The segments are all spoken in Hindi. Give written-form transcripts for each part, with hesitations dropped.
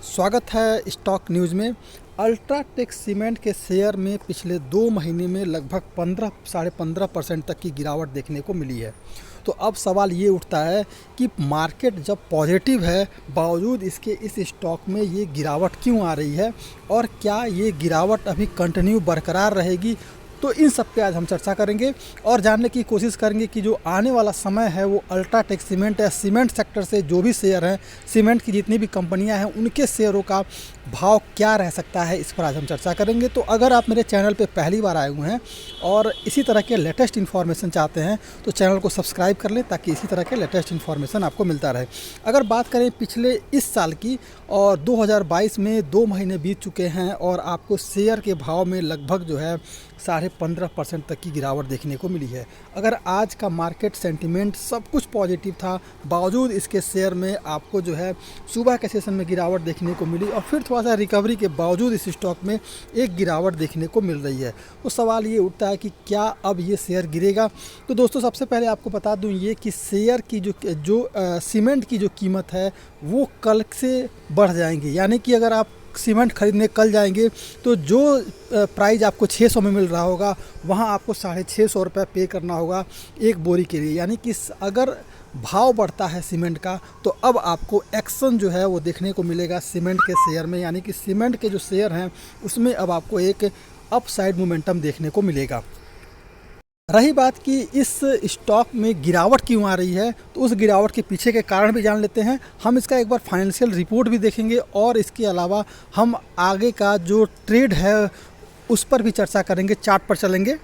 स्वागत है स्टॉक न्यूज़ में। अल्ट्राटेक सीमेंट के शेयर में पिछले 2 महीने में लगभग 15 साढ़े 15% तक की गिरावट देखने को मिली है। तो अब सवाल ये उठता है कि मार्केट जब पॉजिटिव है, बावजूद इसके इस स्टॉक में ये गिरावट क्यों आ रही है और क्या ये गिरावट अभी कंटिन्यू बरकरार रहेगी। तो इन सब पे आज हम चर्चा करेंगे और जानने की कोशिश करेंगे कि जो आने वाला समय है वो अल्ट्राटेक सीमेंट या सीमेंट सेक्टर से जो भी शेयर हैं, सीमेंट की जितनी भी कंपनियां हैं, उनके शेयरों का भाव क्या रह सकता है, इस पर आज हम चर्चा करेंगे। तो अगर आप मेरे चैनल पे पहली बार आए हुए हैं और इसी तरह के लेटेस्ट इन्फॉर्मेशन चाहते हैं तो चैनल को सब्सक्राइब कर लें ताकि इसी तरह के लेटेस्ट इन्फॉर्मेशन आपको मिलता रहे। अगर बात करें पिछले इस साल की, और 2022 में 2 महीने बीत चुके हैं और आपको शेयर के भाव में लगभग जो है 15.5% तक की गिरावट देखने को मिली है। अगर आज का मार्केट सेंटिमेंट सब कुछ पॉजिटिव था, बावजूद इसके शेयर में आपको जो है सुबह के सेशन में गिरावट देखने को मिली और फिर थोड़ा सा रिकवरी के बावजूद इस स्टॉक में एक गिरावट देखने को मिल रही है। तो सवाल ये उठता है कि क्या अब ये शेयर गिरेगा। तो दोस्तों, सबसे पहले आपको बता दूं ये कि शेयर की जो सीमेंट की जो कीमत है वो कल से बढ़ जाएंगी। यानी कि अगर आप सीमेंट खरीदने कल जाएंगे तो जो प्राइस आपको 600 में मिल रहा होगा, वहाँ आपको 650 रुपये पे करना होगा एक बोरी के लिए। यानी कि अगर भाव बढ़ता है सीमेंट का तो अब आपको एक्शन जो है वो देखने को मिलेगा सीमेंट के शेयर में। यानी कि सीमेंट के जो शेयर हैं उसमें अब आपको एक अपसाइड मोमेंटम देखने को मिलेगा। रही बात कि इस स्टॉक में गिरावट क्यों आ रही है, तो उस गिरावट के पीछे के कारण भी जान लेते हैं। हम इसका एक बार फाइनेंशियल रिपोर्ट भी देखेंगे और इसके अलावा हम आगे का जो ट्रेड है उस पर भी चर्चा करेंगे, चार्ट पर चलेंगे।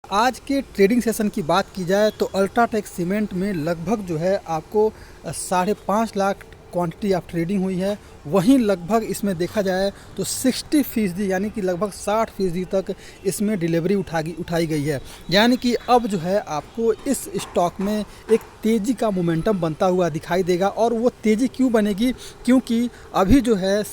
आज के ट्रेडिंग सेशन की बात की जाए तो अल्ट्राटेक सीमेंट में लगभग जो है आपको 5.5 लाख क्वांटिटी ऑफ ट्रेडिंग हुई है। वहीं लगभग इसमें देखा जाए तो 60% यानी कि लगभग 60% तक इसमें डिलीवरी उठाई गई है। यानी कि अब जो है आपको इस स्टॉक में एक तेज़ी का मोमेंटम बनता हुआ दिखाई देगा। और वो तेज़ी क्यों बनेगी, क्योंकि अभी जो है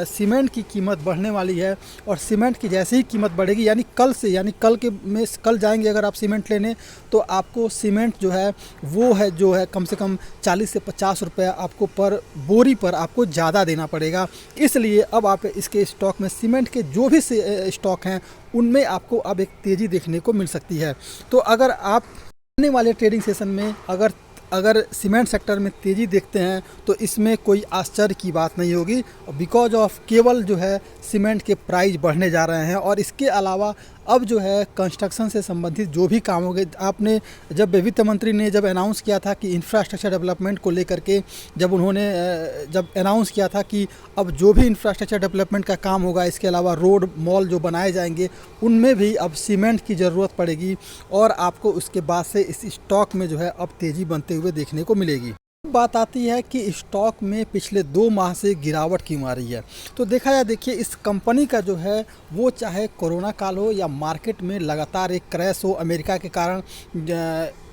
सीमेंट की कीमत बढ़ने वाली है और सीमेंट की जैसे ही कीमत बढ़ेगी, यानी कल से, यानी कल जाएंगे अगर आप सीमेंट लेने तो आपको सीमेंट जो है वो है जो है कम से कम 40 से 50 रुपये आपको पर बोरी पर आपको ज़्यादा देना पड़ेगा। इसलिए अब आप इसके स्टॉक में, सीमेंट के जो भी स्टॉक हैं उनमें आपको अब एक तेज़ी देखने को मिल सकती है। तो अगर आप आने वाले ट्रेडिंग सेशन में अगर सीमेंट सेक्टर में तेज़ी देखते हैं तो इसमें कोई आश्चर्य की बात नहीं होगी, बिकॉज ऑफ केवल जो है सीमेंट के प्राइस बढ़ने जा रहे हैं। और इसके अलावा अब जो है कंस्ट्रक्शन से संबंधित जो भी काम हो गए, आपने जब वित्त मंत्री ने जब अनाउंस किया था कि इंफ्रास्ट्रक्चर डेवलपमेंट को लेकर के जब अनाउंस किया था कि अब जो भी इंफ्रास्ट्रक्चर डेवलपमेंट का काम होगा, इसके अलावा रोड मॉल जो बनाए जाएंगे उनमें भी अब सीमेंट की ज़रूरत पड़ेगी और आपको उसके बाद से इस स्टॉक में जो है अब तेज़ी बनते हुए देखने को मिलेगी। बात आती है कि स्टॉक में पिछले 2 माह से गिरावट क्यों आ रही है। तो देखा जाए, देखिए इस कंपनी का जो है वो चाहे कोरोना काल हो या मार्केट में लगातार एक क्रैश हो अमेरिका के कारण,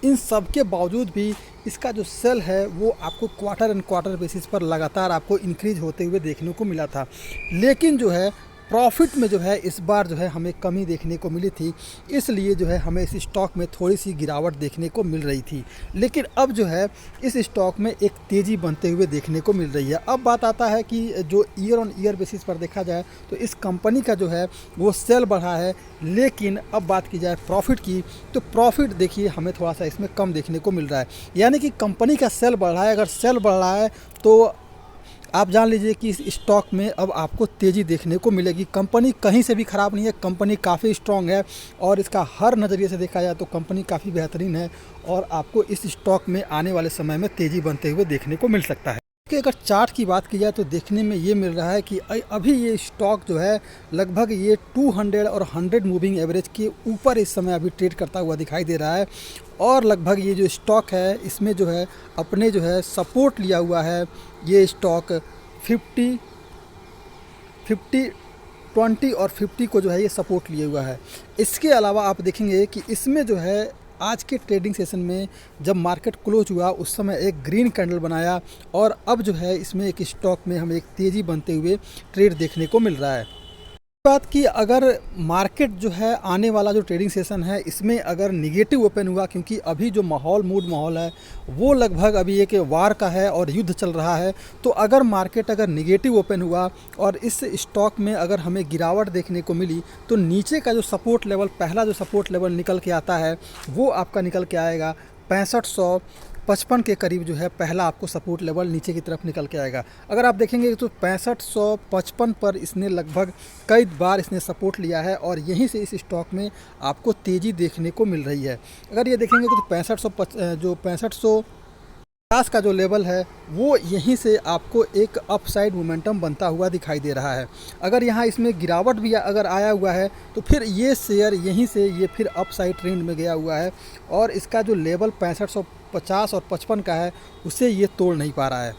इन सब के बावजूद भी इसका जो सेल है वो आपको क्वार्टर एंड क्वार्टर बेसिस पर लगातार आपको इंक्रीज होते हुए देखने को मिला था। लेकिन जो है प्रॉफिट में जो है इस बार जो है हमें कमी देखने को मिली थी, इसलिए जो है हमें इस स्टॉक में थोड़ी सी गिरावट देखने को मिल रही थी। लेकिन अब जो है इस स्टॉक में एक तेज़ी बनते हुए देखने को मिल रही है। अब बात आता है कि जो ईयर ऑन ईयर बेसिस पर देखा जाए तो इस कंपनी का जो है वो सेल बढ़ा है। लेकिन अब बात की जाए प्रॉफिट की, तो प्रॉफिट देखिए हमें थोड़ा सा इसमें कम देखने को मिल रहा है। यानी कि कंपनी का सेल बढ़ रहा है, अगर सेल बढ़ रहा है तो आप जान लीजिए कि इस स्टॉक में अब आपको तेज़ी देखने को मिलेगी। कंपनी कहीं से भी ख़राब नहीं है, कंपनी काफ़ी स्ट्रॉन्ग है और इसका हर नज़रिए से देखा जाए तो कंपनी काफ़ी बेहतरीन है और आपको इस स्टॉक में आने वाले समय में तेज़ी बनते हुए देखने को मिल सकता है। कि अगर चार्ट की बात की जाए तो देखने में ये मिल रहा है कि अभी ये स्टॉक जो है लगभग ये 200 और 100 मूविंग एवरेज के ऊपर इस समय अभी ट्रेड करता हुआ दिखाई दे रहा है। और लगभग ये जो स्टॉक है इसमें जो है अपने जो है सपोर्ट लिया हुआ है ये स्टॉक 50, 20 और 50 को जो है ये सपोर्ट लिए हुआ है। इसके अलावा आप देखेंगे कि इसमें जो है आज के ट्रेडिंग सेशन में जब मार्केट क्लोज हुआ उस समय एक ग्रीन कैंडल बनाया और अब जो है इसमें एक स्टॉक में हमें एक तेज़ी बनते हुए ट्रेड देखने को मिल रहा है। बात कि अगर मार्केट जो है आने वाला जो ट्रेडिंग सेशन है इसमें अगर निगेटिव ओपन हुआ, क्योंकि अभी जो माहौल है वो लगभग अभी एक वार का है और युद्ध चल रहा है, तो अगर मार्केट अगर निगेटिव ओपन हुआ और इस स्टॉक में अगर हमें गिरावट देखने को मिली तो नीचे का जो सपोर्ट लेवल, पहला जो सपोर्ट लेवल निकल के आता है वो आपका निकल के आएगा 6555 के करीब जो है पहला आपको सपोर्ट लेवल नीचे की तरफ निकल के आएगा। अगर आप देखेंगे तो 6555 पर इसने लगभग कई बार इसने सपोर्ट लिया है और यहीं से इस स्टॉक में आपको तेज़ी देखने को मिल रही है। अगर ये देखेंगे तो 6550 का जो लेवल है वो यहीं से आपको एक अपसाइड मोमेंटम बनता हुआ दिखाई दे रहा है। अगर यहाँ इसमें गिरावट भी अगर आया हुआ है तो फिर ये शेयर यहीं से ये फिर अपसाइड ट्रेंड में गया हुआ है और इसका जो लेवल 6550 और 55 का है उसे ये तोड़ नहीं पा रहा है।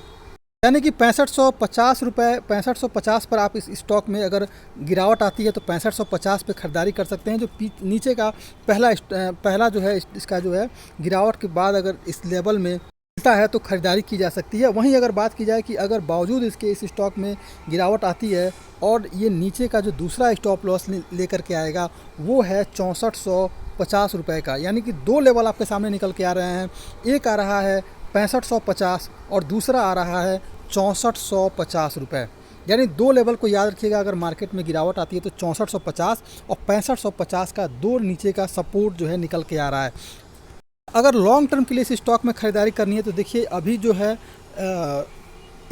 यानी कि 6550 रुपये, 6550 पर आप इस स्टॉक में अगर गिरावट आती है तो 6550 पे ख़रीदारी कर सकते हैं। जो नीचे का पहला जो है इसका जो है गिरावट के बाद अगर इस लेवल में मिलता है तो ख़रीदारी की जा सकती है। वहीं अगर बात की जाए कि अगर बावजूद इसके इस स्टॉक में गिरावट आती है और ये नीचे का जो दूसरा स्टॉप लॉस लेकर के आएगा वो है 6450 रुपये का। यानी कि दो लेवल आपके सामने निकल के आ रहे हैं, एक आ रहा है 6550 और दूसरा आ रहा है 6450 रुपये। यानी दो लेवल को याद रखिएगा, अगर मार्केट में गिरावट आती है तो 6450 और 6550 का दो नीचे का सपोर्ट जो है निकल के आ रहा है। अगर लॉन्ग टर्म के लिए इस स्टॉक में ख़रीदारी करनी है तो देखिए अभी जो है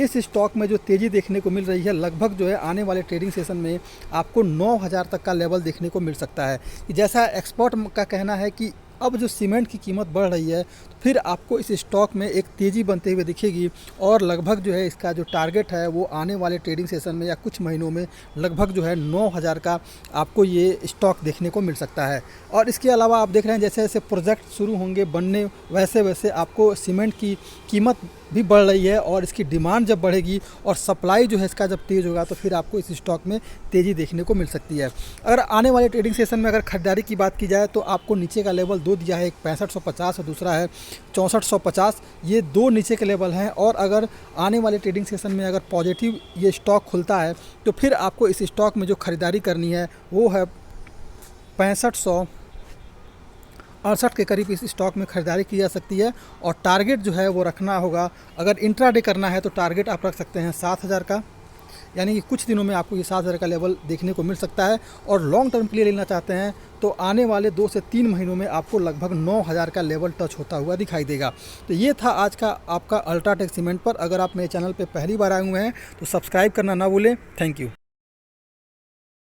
इस स्टॉक में जो तेज़ी देखने को मिल रही है लगभग जो है आने वाले ट्रेडिंग सेशन में आपको 9000 तक का लेवल देखने को मिल सकता है। जैसा एक्सपर्ट का कहना है कि अब जो सीमेंट की कीमत बढ़ रही है तो फिर आपको इस स्टॉक में एक तेज़ी बनते हुए दिखेगी और लगभग जो है इसका जो टारगेट है वो आने वाले ट्रेडिंग सेशन में या कुछ महीनों में लगभग जो है 9000 का आपको ये स्टॉक देखने को मिल सकता है। और इसके अलावा आप देख रहे हैं जैसे जैसे प्रोजेक्ट शुरू होंगे बनने वैसे वैसे आपको सीमेंट की कीमत भी बढ़ रही है और इसकी डिमांड जब बढ़ेगी और सप्लाई जो है इसका जब तेज़ होगा तो फिर आपको इस स्टॉक में तेज़ी देखने को मिल सकती है। अगर आने वाले ट्रेडिंग सेशन में अगर खरीदारी की बात की जाए तो आपको नीचे का लेवल दो दिया है, एक 6550 और दूसरा है 6450। ये दो नीचे के लेवल हैं और अगर आने वाले ट्रेडिंग सेशन में अगर पॉजिटिव ये स्टॉक खुलता है तो फिर आपको इस स्टॉक में जो खरीदारी करनी है वो है 6568 के करीब इस स्टॉक में ख़रीदारी की जा सकती है। और टारगेट जो है वो रखना होगा, अगर इंट्राडे करना है तो टारगेट आप रख सकते हैं 7000 का, यानी कि कुछ दिनों में आपको ये 7000 का लेवल देखने को मिल सकता है। और लॉन्ग टर्म के लिए लेना चाहते हैं तो आने वाले 2 से 3 महीनों में आपको लगभग 9000 का लेवल टच होता हुआ दिखाई देगा। तो ये था आज का आपका अल्ट्राटेक सीमेंट पर। अगर आप मेरे चैनल पर पहली बार आए हुए हैं तो सब्सक्राइब करना ना भूलें। Thank you.